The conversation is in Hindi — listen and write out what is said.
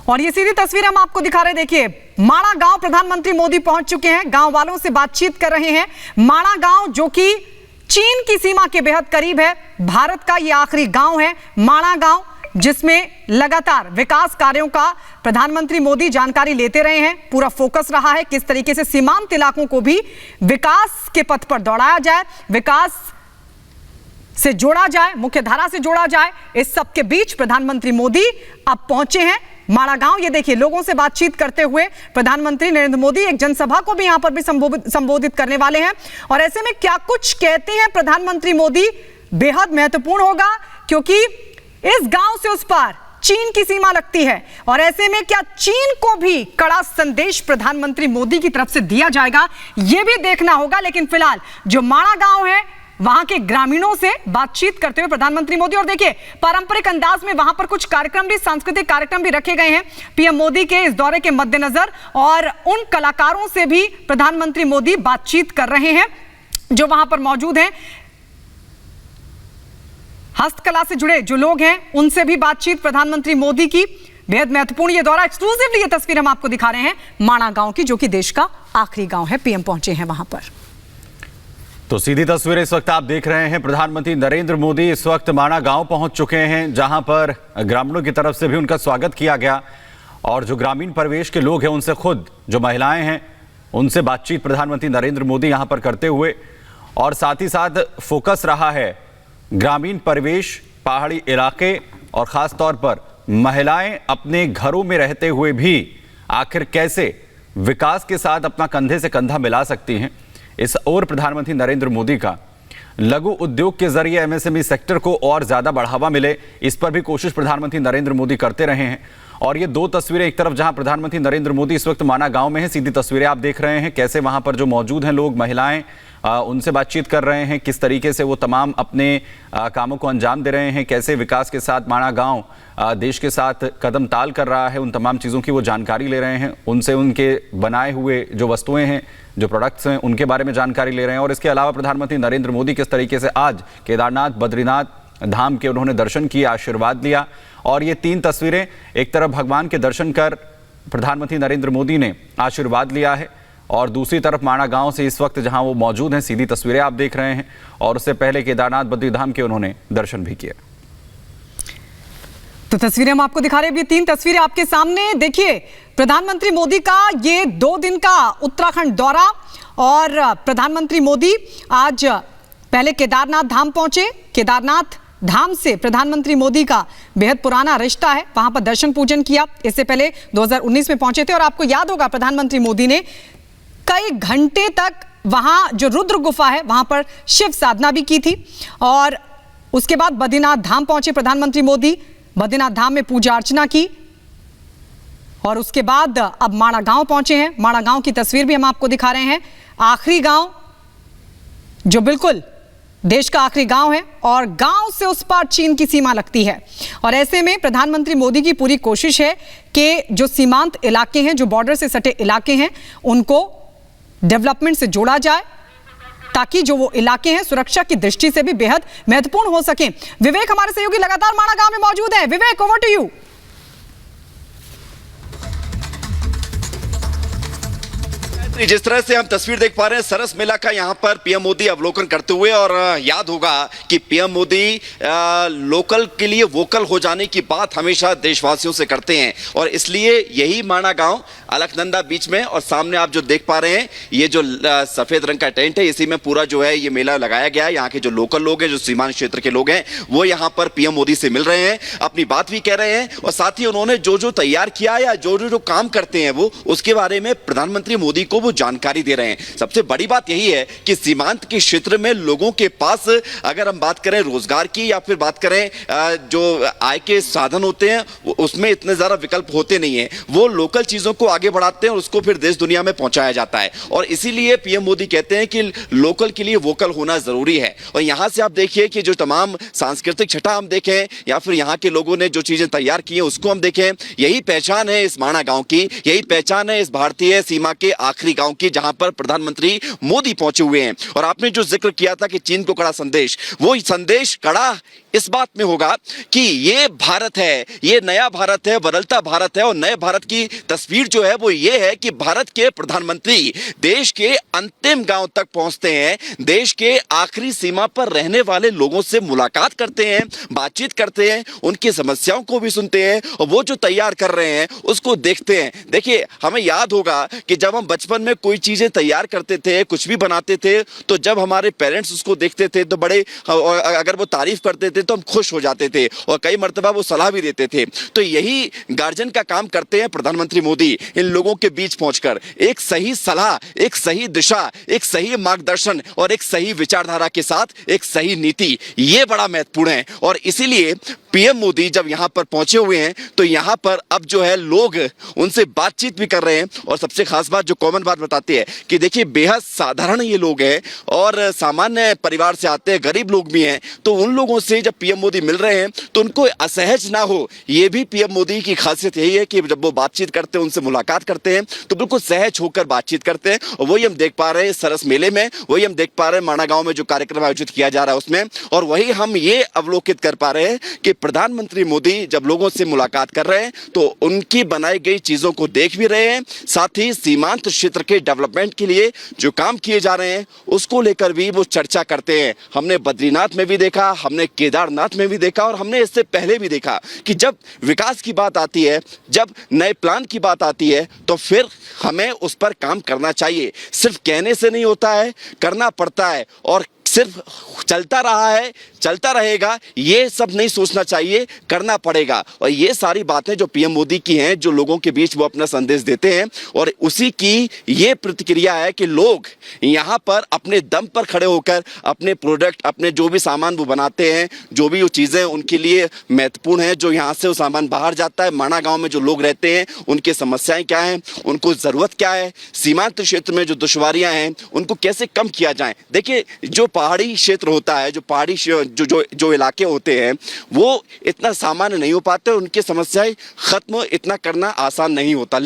और ये सीधी तस्वीर हम आपको दिखा रहे हैं। देखिए, माणा गांव प्रधानमंत्री मोदी पहुंच चुके हैं, गांव वालों से बातचीत कर रहे हैं। माणा गांव जो कि चीन की सीमा के बेहद करीब है, भारत का ये आखिरी गांव है माणा गांव, जिसमें लगातार विकास कार्यों का प्रधानमंत्री मोदी जानकारी लेते रहे हैं। पूरा फोकस रहा है किस तरीके से सीमांत इलाकों को भी विकास के पथ पर दौड़ाया जाए, विकास से जोड़ा जाए, मुख्यधारा से जोड़ा जाए। इस सब के बीच प्रधानमंत्री मोदी अब पहुंचे हैं माणा गांव। ये देखिए, लोगों से बातचीत करते हुए प्रधानमंत्री नरेंद्र मोदी एक जनसभा को भी यहां पर भी संबोधित करने वाले हैं। और ऐसे में क्या कुछ कहते हैं प्रधानमंत्री मोदी बेहद महत्वपूर्ण होगा, क्योंकि इस गांव से उस पार चीन की सीमा लगती है। और ऐसे में क्या चीन को भी कड़ा संदेश प्रधानमंत्री मोदी की तरफ से दिया जाएगा, यह भी देखना होगा। लेकिन फिलहाल जो माणा गांव है, वहां के ग्रामीणों से बातचीत करते हुए प्रधानमंत्री मोदी, और देखिए पारंपरिक अंदाज में वहां पर कुछ कार्यक्रम भी, सांस्कृतिक कार्यक्रम भी रखे गए हैं पीएम मोदी के इस दौरे के मद्देनजर। और उन कलाकारों से भी प्रधानमंत्री मोदी बातचीत कर रहे हैं जो वहां पर मौजूद हैं। हस्तकला से जुड़े जो लोग हैं उनसे भी बातचीत प्रधानमंत्री मोदी की। बेहद महत्वपूर्ण ये दौरा, एक्सक्लूसिवली ये तस्वीर हम आपको दिखा रहे हैं माणा गांव की, जो कि देश का आखिरी गांव है। पीएम पहुंचे हैं वहां पर। तो सीधी तस्वीरें इस वक्त आप देख रहे हैं। प्रधानमंत्री नरेंद्र मोदी इस वक्त माणा गांव पहुंच चुके हैं, जहां पर ग्रामीणों की तरफ से भी उनका स्वागत किया गया। और जो ग्रामीण परिवेश के लोग हैं उनसे, खुद जो महिलाएं हैं उनसे बातचीत प्रधानमंत्री नरेंद्र मोदी यहां पर करते हुए। और साथ ही साथ फोकस रहा है ग्रामीण परिवेश, पहाड़ी इलाके, और खास तौर पर महिलाएं अपने घरों में रहते हुए भी आखिर कैसे विकास के साथ अपना कंधे से कंधा मिला सकती हैं। इस ओर प्रधानमंत्री नरेंद्र मोदी का लघु उद्योग के जरिए एमएसएमई सेक्टर को और ज्यादा बढ़ावा मिले, इस पर भी कोशिश प्रधानमंत्री नरेंद्र मोदी करते रहे हैं। और ये दो तस्वीरें, एक तरफ जहां प्रधानमंत्री नरेंद्र मोदी इस वक्त माणा गांव में हैं, सीधी तस्वीरें आप देख रहे हैं कैसे वहां पर जो मौजूद हैं लोग, महिलाएं उनसे बातचीत कर रहे हैं, किस तरीके से वो तमाम अपने कामों को अंजाम दे रहे हैं, कैसे विकास के साथ माणा गांव देश के साथ कदम ताल कर रहा है, उन तमाम चीज़ों की वो जानकारी ले रहे हैं। उनसे उनके बनाए हुए जो वस्तुएं हैं, जो प्रोडक्ट्स हैं, उनके बारे में जानकारी ले रहे हैं। और इसके अलावा प्रधानमंत्री नरेंद्र मोदी किस तरीके से आज केदारनाथ, बद्रीनाथ धाम के उन्होंने दर्शन किए, आशीर्वाद लिया। और ये तीन तस्वीरें, एक तरफ भगवान के दर्शन कर प्रधानमंत्री नरेंद्र मोदी ने आशीर्वाद लिया है, और दूसरी तरफ माणा गांव से इस वक्त जहां वो मौजूद हैं, सीधी तस्वीरें आप देख रहे हैं। और उससे पहले केदारनाथ, बद्रीधाम के उन्होंने दर्शन भी किए। तो तस्वीरें हम आपको दिखा रहे हैं, ये तीन तस्वीरें आपके सामने। देखिए, प्रधानमंत्री मोदी का ये 2 दिन का उत्तराखंड दौरा, और प्रधानमंत्री मोदी आज पहले केदारनाथ धाम पहुंचे। केदारनाथ धाम से प्रधानमंत्री मोदी का बेहद पुराना रिश्ता है, वहां पर दर्शन पूजन किया। इससे पहले 2019 में पहुंचे थे, और आपको याद होगा प्रधानमंत्री मोदी ने कई घंटे तक वहां जो रुद्र गुफा है वहां पर शिव साधना भी की थी। और उसके बाद बद्रीनाथ धाम पहुंचे प्रधानमंत्री मोदी, बद्रीनाथ धाम में पूजा अर्चना की, और उसके बाद अब माणा गांव पहुंचे हैं। माणा गांव की तस्वीर भी हम आपको दिखा रहे हैं, आखिरी गांव जो बिल्कुल देश का आखिरी गांव है, और गांव से उस पार चीन की सीमा लगती है। और ऐसे में प्रधानमंत्री मोदी की पूरी कोशिश है कि जो सीमांत इलाके हैं, जो बॉर्डर से सटे इलाके हैं, उनको डेवलपमेंट से जोड़ा जाए, ताकि जो वो इलाके हैं सुरक्षा की दृष्टि से भी बेहद महत्वपूर्ण हो सके। विवेक हमारे सहयोगी लगातार माणा गांव में मौजूद है। विवेक, ओवर टू यू। जिस तरह से हम तस्वीर देख पा रहे हैं सरस मेला का, यहाँ पर पीएम मोदी अवलोकन करते हुए, और याद होगा कि पीएम मोदी लोकल के लिए वोकल हो जाने की बात हमेशा देशवासियों से करते हैं। और इसलिए यही माणा गांव अलकनंदा बीच में, और सामने आप जो देख पा रहे हैं ये जो सफेद रंग का टेंट है, इसी में पूरा जो है ये मेला लगाया गया है। यहाँ के जो लोकल लोग हैं, जो सीमांत क्षेत्र के लोग हैं, वो यहाँ पर पीएम मोदी से मिल रहे हैं, अपनी बात भी कह रहे हैं, और साथ ही उन्होंने जो जो तैयार किया या जो जो काम करते हैं वो उसके बारे में प्रधानमंत्री मोदी को वो जानकारी दे रहे हैं। सबसे बड़ी बात यही है कि सीमांत के क्षेत्र में लोगों के पास, अगर हम बात करें रोजगार की या फिर बात करें जो आय के साधन होते हैं, उसमें इतने ज्यादा विकल्प होते नहीं है। वो लोकल चीजों को आगे आगे बढ़ाते हैं और उसको फिर देश दुनिया में पहुंचाया जाता है। और इसीलिए पीएम मोदी कहते हैं कि लोकल के लिए वोकल होना जरूरी है। और यहां से आप देखिए कि जो तमाम सांस्कृतिक छटा हम देखें या फिर यहाँ के लोगों ने जो चीजें तैयार की हैं उसको हम देखें, यही पहचान है इस माणा गांव की, यही पहचान है इस भारतीय सीमा के आखिरी गांव की, जहां पर प्रधानमंत्री मोदी पहुंचे हुए हैं। और आपने जो जिक्र किया था कि चीन को कड़ा संदेश, वो संदेश कड़ा इस बात में होगा कि ये भारत है, ये नया भारत है, बदलता भारत है। और नए भारत की तस्वीर जो है वो ये है कि भारत के प्रधानमंत्री देश के अंतिम गांव तक पहुंचते हैं, देश के आखिरी सीमा पर रहने वाले लोगों से मुलाकात करते हैं, बातचीत करते हैं, उनकी समस्याओं को भी सुनते हैं और वो जो तैयार कर रहे हैं उसको देखते हैं। देखिए, हमें याद होगा कि जब हम बचपन में कोई चीजें तैयार करते थे, कुछ भी बनाते थे, तो जब हमारे पेरेंट्स उसको देखते थे तो बड़े, अगर वो तारीफ करते थे तो हम खुश हो जाते थे और कई मर्तबा वो सलाह भी देते थे। तो यही गार्जियन का काम करते हैं प्रधानमंत्री मोदी, इन लोगों के बीच पहुंचकर एक सही सलाह, एक सही दिशा, एक सही मार्गदर्शन और एक सही विचारधारा के साथ एक सही नीति, ये बड़ा महत्वपूर्ण है। और इसीलिए पीएम मोदी जब यहां पर पहुंचे हुए हैं तो यहां पर अब जो है लोग उनसे बातचीत भी कर रहे हैं। और सबसे खास बात, जो कॉमन बात बताते हैं कि देखिए बेहद साधारण ये लोग हैं और सामान्य परिवार से आते हैं, गरीब लोग भी हैं। तो उन लोगों से जब पीएम मोदी मिल रहे हैं तो उनको असहज ना हो, ये भी पीएम मोदी की खासियत यही है कि जब वो बातचीत करते हैं, उनसे मुलाकात करते हैं तो बिल्कुल सहज होकर बातचीत करते हैं। और वही हम देख पा रहे हैं सरस मेले में, वही हम देख पा रहे हैं माणा गांव में जो कार्यक्रम आयोजित किया जा रहा है उसमें। और वही हम ये अवलोकित कर पा रहे हैं कि प्रधानमंत्री मोदी जब लोगों से मुलाकात कर रहे हैं तो उनकी बनाई गई चीजों को देख भी रहे हैं, साथ ही सीमांत क्षेत्र के डेवलपमेंट के लिए जो काम किए जा रहे हैं उसको लेकर भी वो चर्चा करते हैं। हमने बद्रीनाथ में भी देखा, हमने केदारनाथ में भी देखा और हमने इससे पहले भी देखा कि जब विकास की बात आती है, जब नए प्लान की बात आती है तो फिर हमें उस पर काम करना चाहिए। सिर्फ कहने से नहीं होता है, करना पड़ता है। और सिर्फ चलता रहा है, चलता रहेगा, ये सब नहीं सोचना चाहिए, करना पड़ेगा। और ये सारी बातें जो पीएम मोदी की हैं, जो लोगों के बीच वो अपना संदेश देते हैं, और उसी की ये प्रतिक्रिया है कि लोग यहाँ पर अपने दम पर खड़े होकर अपने प्रोडक्ट, अपने जो भी सामान वो बनाते हैं, जो भी वो चीज़ें उनके लिए महत्वपूर्ण हैं, जो यहाँ से वो सामान बाहर जाता है, माणा गाँव में जो लोग रहते हैं उनकी समस्याएं क्या हैं, उनको ज़रूरत क्या है, सीमांत क्षेत्र में जो दुश्वारियाँ हैं उनको कैसे कम किया जाए। देखिए, जो पहाड़ी क्षेत्र होता है, जो पहाड़ी जो इलाके होते हैं वो इतना सामान्य नहीं हो पाते, उनकी समस्याएं खत्म इतना करना आसान नहीं होता।